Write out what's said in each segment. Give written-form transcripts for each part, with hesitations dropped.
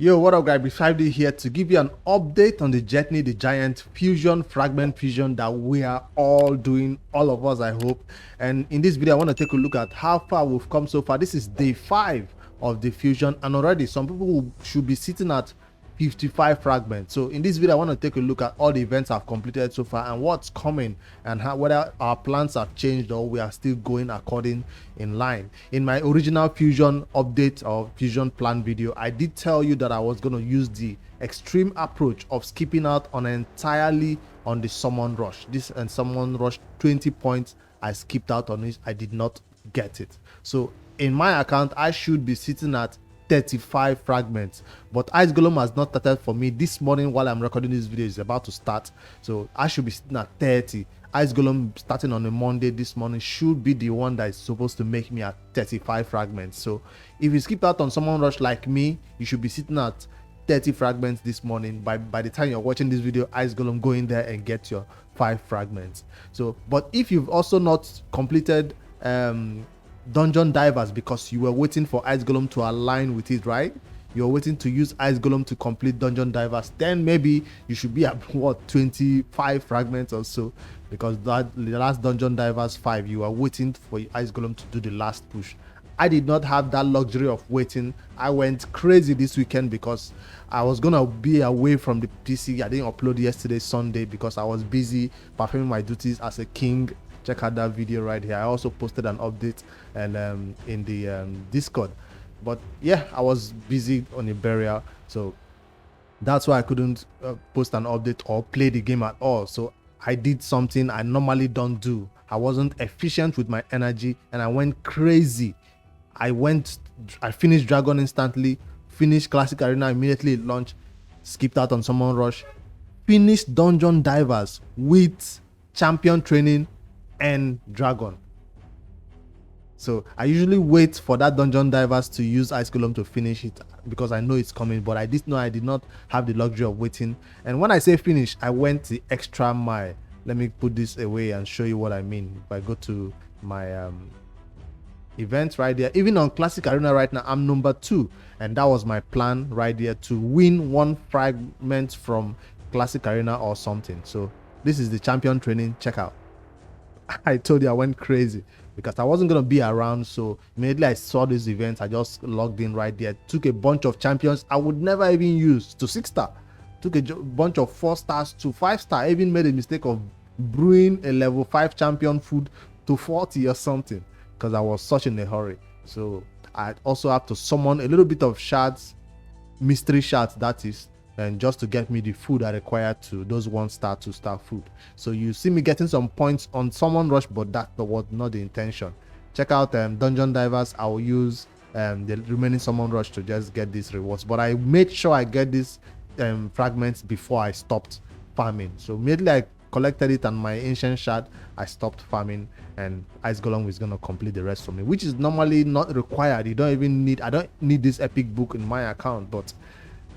Yo, what up guys, Be5D here to give you an update on the Jetni the Giant Fragment fusion that we are all doing, all of us I hope. And in this video I want to take a look at how far we've come so far. This is day 5 of the fusion, and already some people should be sitting at 55 fragments. So in this video I want to take a look at all the events I've completed so far and what's coming, and whether our plans have changed or we are still going according in line. In my original fusion update or fusion plan video, I did tell you that I was going to use the extreme approach of skipping out on entirely on the summon rush. This and summon rush 20 points, I skipped out on it. I did not get it. So in my account I should be sitting at 35 fragments, but Ice Golem has not started for me this morning. While I'm recording this video, is about to start, so I should be sitting at 30. Ice Golem starting on a Monday this morning should be the one that is supposed to make me at 35 fragments. So if you skipped out on someone rush like me, you should be sitting at 30 fragments this morning. By the time you're watching this video, Ice Golem, go in there and get your 5 fragments. So but if you've also not completed dungeon divers because you were waiting for Ice Golem to align with it, right? You're waiting to use Ice Golem to complete dungeon divers, then maybe you should be at what, 25 fragments or so, because that the last dungeon divers 5, you are waiting for Ice Golem to do the last push. I did not have that luxury of waiting. I went crazy this weekend because I was gonna be away from the PC. I didn't upload yesterday Sunday because I was busy performing my duties as a king. Check out that video right here. I also posted an update and in the Discord, but yeah, I was busy on a burial, so that's why I couldn't post an update or play the game at all. So I did something I normally don't do. I wasn't efficient with my energy and I went crazy. I finished Dragon instantly, finished Classic Arena immediately at launch, skipped out on Summon Rush, finished Dungeon Divers with Champion Training and Dragon. So I usually wait for that Dungeon Divers to use Ice Golem to finish it because I know it's coming, but I did not have the luxury of waiting. And when I say finish, I went the extra mile. Let me put this away and show you what I mean. If I go to my events right there, even on Classic Arena right now, I'm number 2, and that was my plan right there, to win 1 fragment from Classic Arena or something. So this is the Champion Training. Check out. I told you I went crazy because I wasn't going to be around, so immediately I saw this event, I just logged in right there, took a bunch of champions I would never even use to 6-star, took a bunch of 4 stars to 5-star. I even made a mistake of brewing a level 5 champion food to 40 or something because I was such in a hurry. So I also have to summon a little bit of shards, mystery shards that is, and just to get me the food I require to those 1-star 2-star food. So you see me getting some points on Summon Rush, but that was not the intention. Check out Dungeon Divers. I will use the remaining Summon Rush to just get these rewards, but I made sure I get these fragments before I stopped farming. So immediately I collected it on my ancient shard, I stopped farming, and Ice Golem is going to complete the rest for me, which is normally not required. You don't even need, I don't need this epic book in my account, but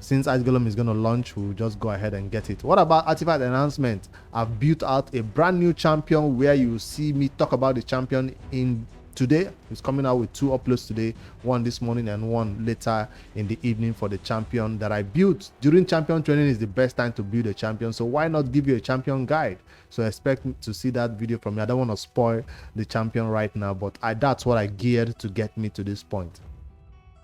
since Ice Golem is going to launch, we'll just go ahead and get it. What about artifact enhancement? I've built out a brand new champion where you see me talk about the champion in today. It's coming out with 2 uploads today, 1 this morning and 1 later in the evening for the champion that I built. During champion training is the best time to build a champion, so why not give you a champion guide? So expect to see that video from me. I don't want to spoil the champion right now, but that's what I geared to get me to this point.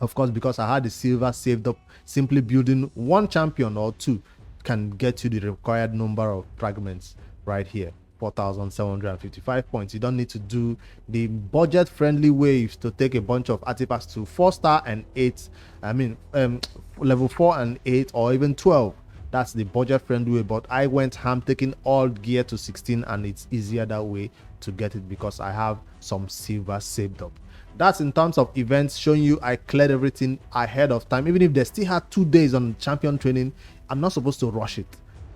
Of course, because I had the silver saved up, simply building 1 champion or 2 can get you the required number of fragments right here, 4,755 points. You don't need to do the budget friendly way to take a bunch of artifacts to 4-star and 8, level 4 and 8 or even 12. That's the budget friendly way, but I went ham taking all gear to 16, and it's easier that way to get it because I have some silver saved up. That's in terms of events, showing you I cleared everything ahead of time. Even if they still had 2 days on champion training, I'm not supposed to rush it.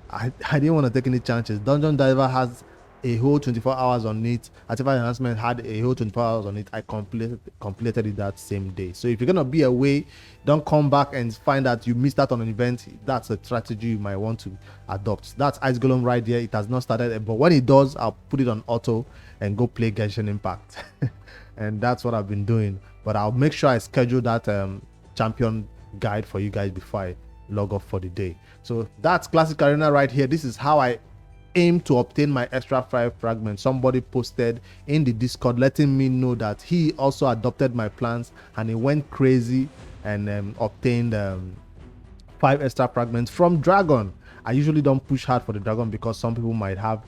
I didn't want to take any chances. Dungeon Diver has a whole 24 hours on it. Artifact enhancement had a whole 24 hours on it. I completed it that same day. So if you're gonna be away, don't come back and find that you missed out on an event. That's a strategy you might want to adopt. That's Ice Golem right there. It has not started, but when it does, I'll put it on auto and go play Genshin Impact. And that's what I've been doing, but I'll make sure I schedule that champion guide for you guys before I log off for the day. So that's Classic Arena right here. This is how I aim to obtain my extra 5 fragments. Somebody posted in the Discord letting me know that he also adopted my plans and he went crazy and obtained 5 extra fragments from Dragon. I usually don't push hard for the Dragon because some people might have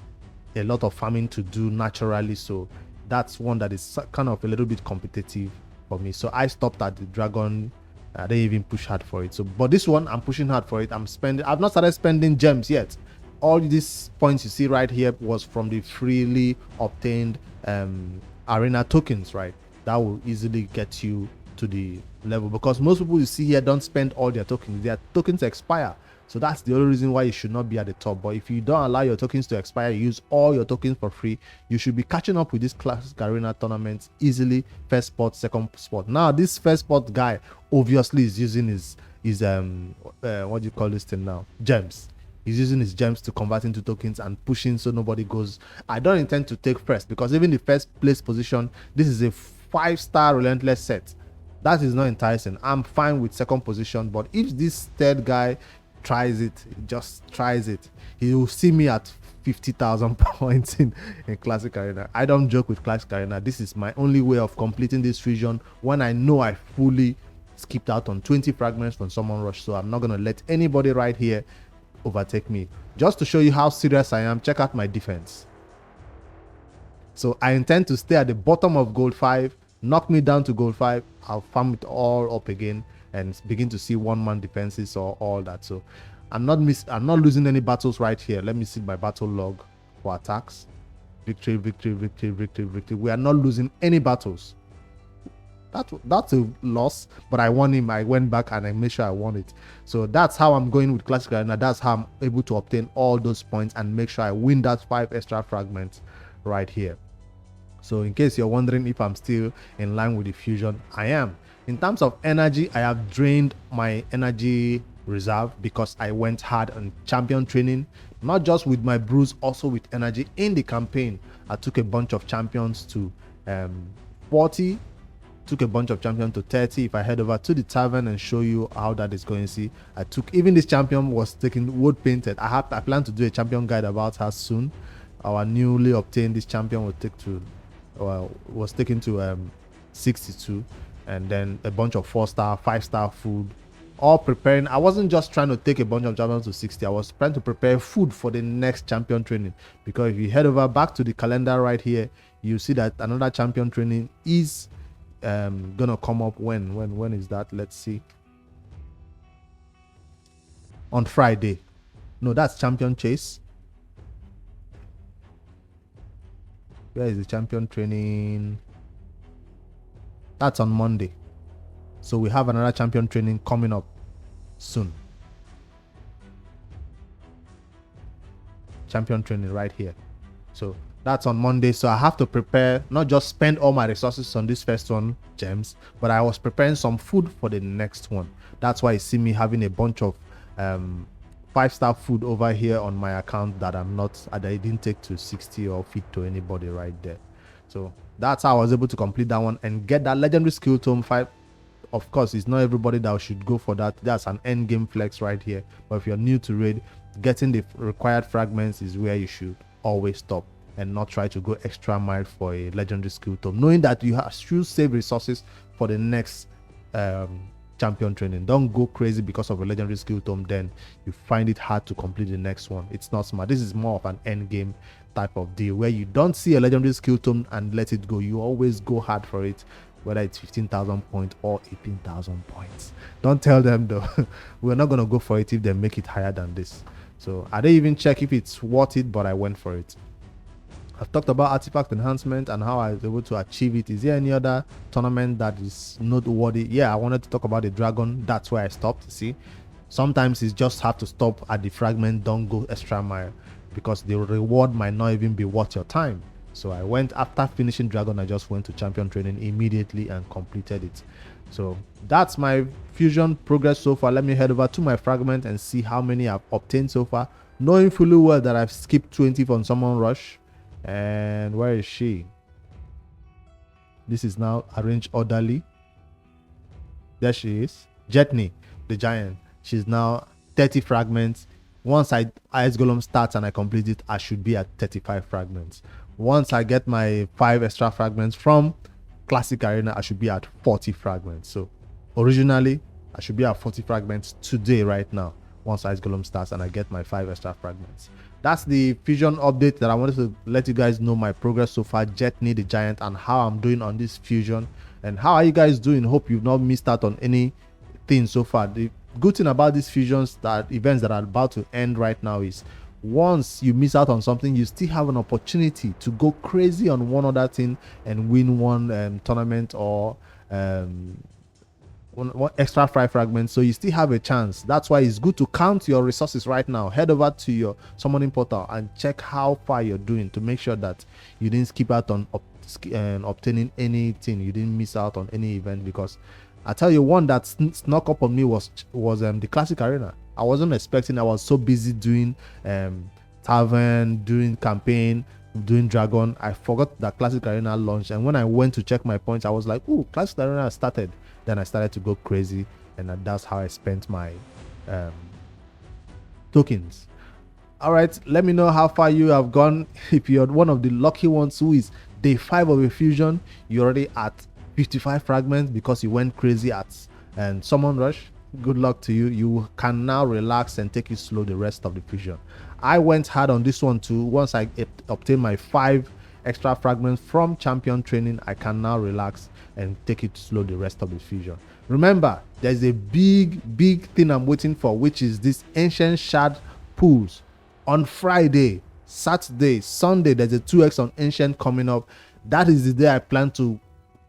a lot of farming to do naturally, so that's one that is kind of a little bit competitive for me. So I stopped at the Dragon. I didn't even push hard for it. So but this one I'm pushing hard for it. I've not started spending gems yet. All these points you see right here was from the freely obtained arena tokens, right? That will easily get you to the level, because most people you see here don't spend all their tokens. Their tokens expire, so that's the only reason why you should not be at the top. But if you don't allow your tokens to expire, you use all your tokens for free, you should be catching up with this Classic Arena tournaments easily. First spot, second spot. Now this first spot guy obviously is using his what do you call this thing now, gems. He's using his gems to convert into tokens and pushing so nobody goes. I don't intend to take first, because even the first place position, this is a 5-star relentless set. That is not enticing. I'm fine with second position, but if this third guy tries it, just tries it, he will see me at 50,000 points in Classic Arena. I don't joke with Classic Arena. This is my only way of completing this fusion when I know I fully skipped out on 20 fragments from someone rush. So I'm not going to let anybody right here overtake me. Just to show you how serious I am, check out my defense. So I intend to stay at the bottom of gold 5, knock me down to gold 5, I'll farm it all up again and begin to see one-man defenses or all that. So I'm not losing any battles right here. Let me see my battle log for attacks. Victory, victory, victory, victory, victory. We are not losing any battles. That's a loss, but I won him. I went back and I made sure I won it. So that's how I'm going with Classic Arena. That's how I'm able to obtain all those points and make sure I win that 5 extra fragments right here. So in case you're wondering if I'm still in line with the fusion, I am. In terms of energy, I have drained my energy reserve because I went hard on champion training, not just with my brews, also with energy in the campaign. I took a bunch of champions to 40, took a bunch of champions to 30. If I head over to the tavern and show you how that is going, see, I took, even this champion was taken wood painted. I plan to do a champion guide about her soon. Our newly obtained this champion was taken to 62, and then a bunch of 4-star, 5-star food, all preparing. I wasn't just trying to take a bunch of champions to 60. I was trying to prepare food for the next champion training, because if you head over back to the calendar right here, you see that another champion training is gonna come up. When is that? Let's see. On Friday. No, that's champion chase. Where is the champion training? That's on Monday. So we have another champion training coming up soon. Champion training right here. So that's on Monday. So I have to prepare, not just spend all my resources on this first one, gems, but I was preparing some food for the next one. That's why you see me having a bunch of 5-star food over here on my account that I didn't take to 60 or feed to anybody right there. So that's how I was able to complete that one and get that legendary skill tome 5. Of course, it's not everybody that should go for that. That's an end game flex right here. But if you're new to raid, getting the required fragments is where you should always stop and not try to go extra mile for a legendary skill tome, knowing that you should save resources for the next champion training. Don't go crazy because of a legendary skill tome, then you find it hard to complete the next one. It's not smart. This is more of an end game type of deal where you don't see a legendary skill tome and let it go. You always go hard for it, whether it's 15,000 points or 18,000 points. Don't tell them though. We're not going to go for it if they make it higher than this. So I didn't even check if it's worth it, but I went for it. I've talked about artifact enhancement and how I was able to achieve it. Is there any other tournament that is noteworthy? Yeah, I wanted to talk about the dragon. That's where I stopped. See, sometimes you just have to stop at the fragment. Don't go extra mile, because the reward might not even be worth your time. So I went, after finishing dragon, I just went to champion training immediately and completed it. So that's my fusion progress so far. Let me head over to my fragment and see how many I've obtained so far, knowing fully well that I've skipped 20 from someone rush. And where is she? This is now arranged orderly. There she is. Jetni. the Giant. She's now 30 fragments. Once Ice Golem starts and I complete it, I should be at 35 fragments. Once I get my 5 extra fragments from Classic Arena, I should be at 40 fragments. So originally, I should be at 40 fragments today, right now, once Ice Golem starts and I get my 5 extra fragments. That's the fusion update that I wanted to let you guys know my progress so far, Jetni the Giant, and how I'm doing on this fusion. And how are you guys doing? Hope you've not missed out on anything so far. The good thing about these fusions, that events that are about to end right now, is once you miss out on something, you still have an opportunity to go crazy on one other thing and win one tournament or one extra 5 fragments. So you still have a chance. That's why it's good to count your resources right now. Head over to your summoning portal and check how far you're doing to make sure that you didn't skip out on obtaining anything. You didn't miss out on any event, because I tell you, one that snuck up on me was the Classic Arena. I wasn't expecting. I was so busy doing Tavern, doing campaign, doing Dragon. I forgot that Classic Arena launched, and when I went to check my points, I was like, "Ooh, Classic Arena started." Then I started to go crazy, and that's how I spent my tokens. All right, let me know how far you have gone. If you're one of the lucky ones who is day 5 of a fusion, you're already at 55 fragments because you went crazy at Summon Rush. Good luck to you. You can now relax and take it slow the rest of the fusion. I went hard on this one too. Once I obtained my 5 extra fragments from champion training, I can now relax and take it slow the rest of the fusion. Remember, there's a big thing I'm waiting for, which is this ancient shard pools. On Friday, Saturday, Sunday, there's a 2x on ancient coming up. That is the day I plan to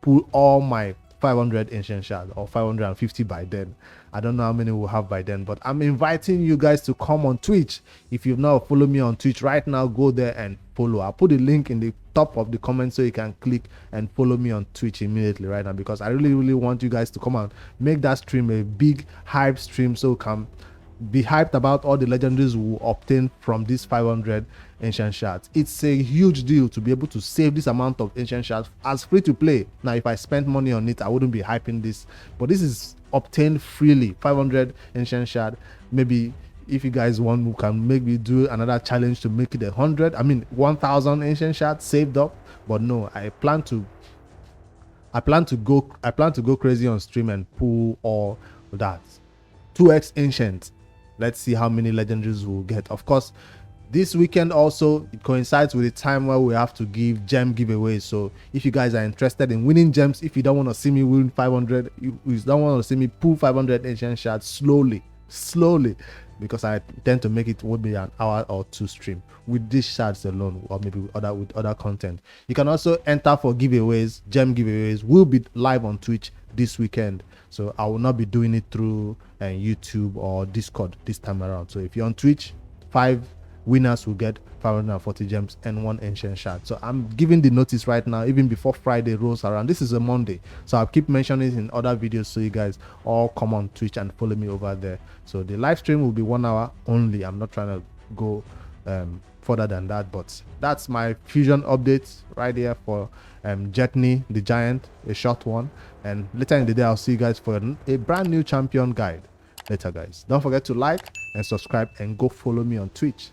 pull all my 500 ancient shards, or 550 by then. I don't know how many we'll have by then, but I'm inviting you guys to come on Twitch. If you've not followed me on Twitch right now, go there and follow. I'll put the link in the top of the comment so you can click and follow me on Twitch immediately right now, because I really want you guys to come and make that stream a big hype stream, so come be hyped about all the legendaries we will obtain from these 500 ancient shards. It's a huge deal to be able to save this amount of ancient shards as free to play. Now, if I spent money on it, I wouldn't be hyping this, but this is obtained freely. 500 ancient shard. Maybe if you guys want, we can maybe do another challenge to make it 1,000 ancient shards saved up. But no, I plan to go crazy on stream and pull all that 2x ancient. Let's see how many legendaries we'll get. Of course, this weekend also, it coincides with the time where we have to give gem giveaways. So if you guys are interested in winning gems, if you don't want to see me win 500, you don't want to see me pull 500 ancient shards slowly, because I tend to make it would be an hour or 2 stream with these shards alone, or maybe with other content. You can also enter for giveaways. Gem giveaways will be live on Twitch this weekend, so I will not be doing it through YouTube or Discord this time around. So if you're on Twitch, 5 winners will get 540 gems and 1 ancient shard. So I'm giving the notice right now, even before Friday rolls around. This is a Monday, so I'll keep mentioning it in other videos, so you guys all come on Twitch and follow me over there. So the live stream will be 1 hour only. I'm not trying to go further than that, but that's my fusion update right here for Jetni the Giant, a short one. And later in the day, I'll see you guys for a brand new champion guide later, guys. Don't forget to like and subscribe and go follow me on Twitch.